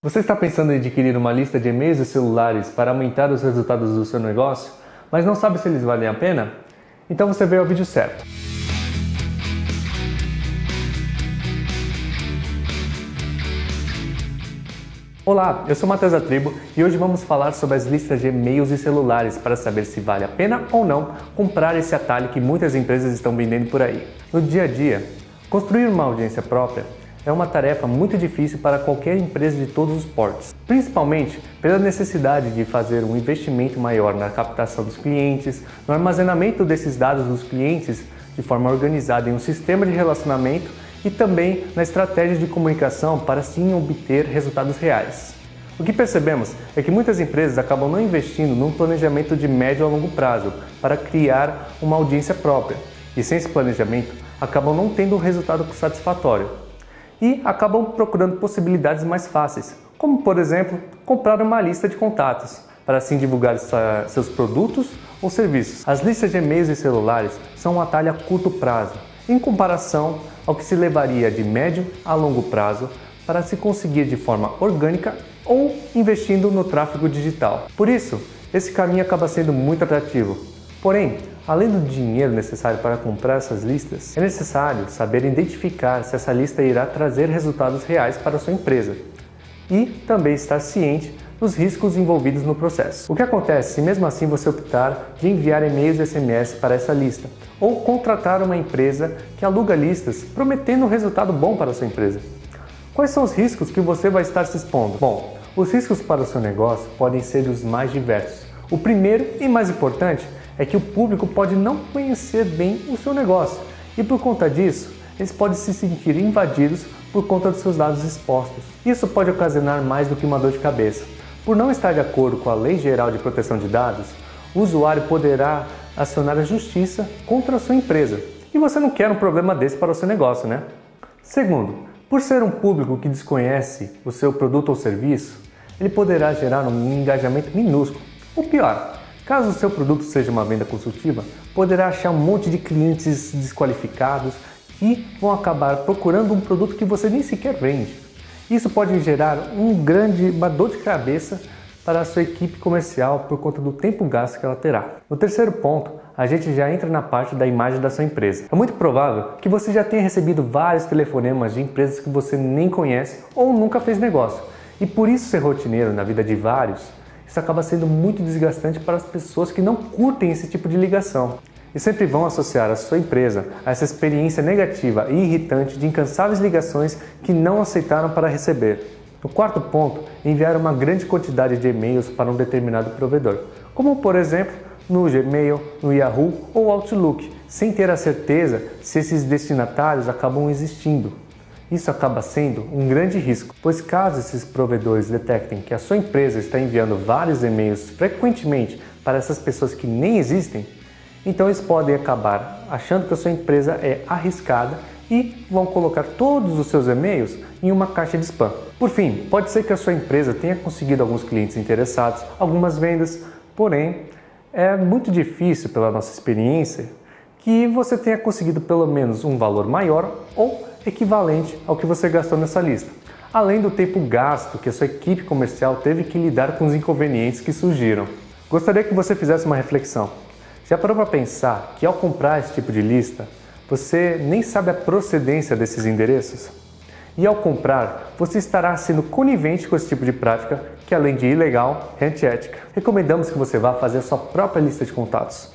Você está pensando em adquirir uma lista de e-mails e celulares para aumentar os resultados do seu negócio, mas não sabe se eles valem a pena? Então você veio ao vídeo certo. Olá, eu sou Matheus da Tribo e hoje vamos falar sobre as listas de e-mails e celulares para saber se vale a pena ou não comprar esse atalho que muitas empresas estão vendendo por aí. No dia a dia, construir uma audiência própria é uma tarefa muito difícil para qualquer empresa de todos os portes, principalmente pela necessidade de fazer um investimento maior na captação dos clientes, no armazenamento desses dados dos clientes de forma organizada em um sistema de relacionamento e também na estratégia de comunicação para assim obter resultados reais. O que percebemos é que muitas empresas acabam não investindo num planejamento de médio a longo prazo para criar uma audiência própria e sem esse planejamento acabam não tendo um resultado satisfatório. E acabam procurando possibilidades mais fáceis, como por exemplo, comprar uma lista de contatos, para assim divulgar seus produtos ou serviços. As listas de e-mails e celulares são um atalho a curto prazo, em comparação ao que se levaria de médio a longo prazo para se conseguir de forma orgânica ou investindo no tráfego digital. Por isso, esse caminho acaba sendo muito atrativo. Porém, além do dinheiro necessário para comprar essas listas, é necessário saber identificar se essa lista irá trazer resultados reais para a sua empresa e também estar ciente dos riscos envolvidos no processo. O que acontece se mesmo assim você optar de enviar e-mails e SMS para essa lista ou contratar uma empresa que aluga listas prometendo um resultado bom para a sua empresa? Quais são os riscos que você vai estar se expondo? Bom, os riscos para o seu negócio podem ser os mais diversos. O primeiro e mais importante é que o público pode não conhecer bem o seu negócio e por conta disso, eles podem se sentir invadidos por conta dos seus dados expostos. Isso pode ocasionar mais do que uma dor de cabeça. Por não estar de acordo com a Lei Geral de Proteção de Dados, o usuário poderá acionar a justiça contra a sua empresa. E você não quer um problema desse para o seu negócio, né? Segundo, por ser um público que desconhece o seu produto ou serviço, ele poderá gerar um engajamento minúsculo. Ou pior, caso o seu produto seja uma venda consultiva, poderá achar um monte de clientes desqualificados e vão acabar procurando um produto que você nem sequer vende. Isso pode gerar uma dor de cabeça para a sua equipe comercial por conta do tempo gasto que ela terá. No terceiro ponto, a gente já entra na parte da imagem da sua empresa. É muito provável que você já tenha recebido vários telefonemas de empresas que você nem conhece ou nunca fez negócio. E por isso ser rotineiro na vida de vários, isso acaba sendo muito desgastante para as pessoas que não curtem esse tipo de ligação. E sempre vão associar a sua empresa a essa experiência negativa e irritante de incansáveis ligações que não aceitaram para receber. O quarto ponto é enviar uma grande quantidade de e-mails para um determinado provedor, como por exemplo no Gmail, no Yahoo ou Outlook, sem ter a certeza se esses destinatários acabam existindo. Isso acaba sendo um grande risco, pois caso esses provedores detectem que a sua empresa está enviando vários e-mails frequentemente para essas pessoas que nem existem, então eles podem acabar achando que a sua empresa é arriscada e vão colocar todos os seus e-mails em uma caixa de spam. Por fim, pode ser que a sua empresa tenha conseguido alguns clientes interessados, algumas vendas, porém é muito difícil pela nossa experiência que você tenha conseguido pelo menos um valor maior ou equivalente ao que você gastou nessa lista, além do tempo gasto que a sua equipe comercial teve que lidar com os inconvenientes que surgiram. Gostaria que você fizesse uma reflexão. Já parou para pensar que ao comprar esse tipo de lista, você nem sabe a procedência desses endereços? E ao comprar, você estará sendo conivente com esse tipo de prática, que além de ilegal, é antiética. Recomendamos que você vá fazer a sua própria lista de contatos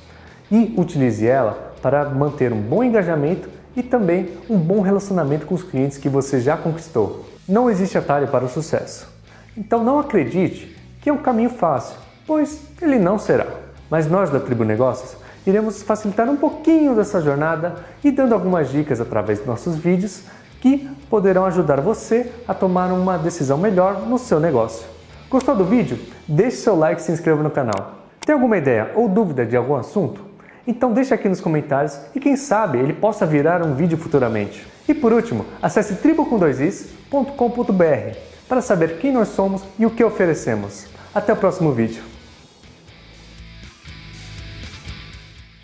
e utilize ela para manter um bom engajamento e também um bom relacionamento com os clientes que você já conquistou. Não existe atalho para o sucesso. Então não acredite que é um caminho fácil, pois ele não será. Mas nós da Tribo Negócios iremos facilitar um pouquinho dessa jornada e dando algumas dicas através dos nossos vídeos que poderão ajudar você a tomar uma decisão melhor no seu negócio. Gostou do vídeo? Deixe seu like e se inscreva no canal. Tem alguma ideia ou dúvida de algum assunto? Então deixe aqui nos comentários e quem sabe ele possa virar um vídeo futuramente. E por último, acesse tribo.com.br para saber quem nós somos e o que oferecemos. Até o próximo vídeo.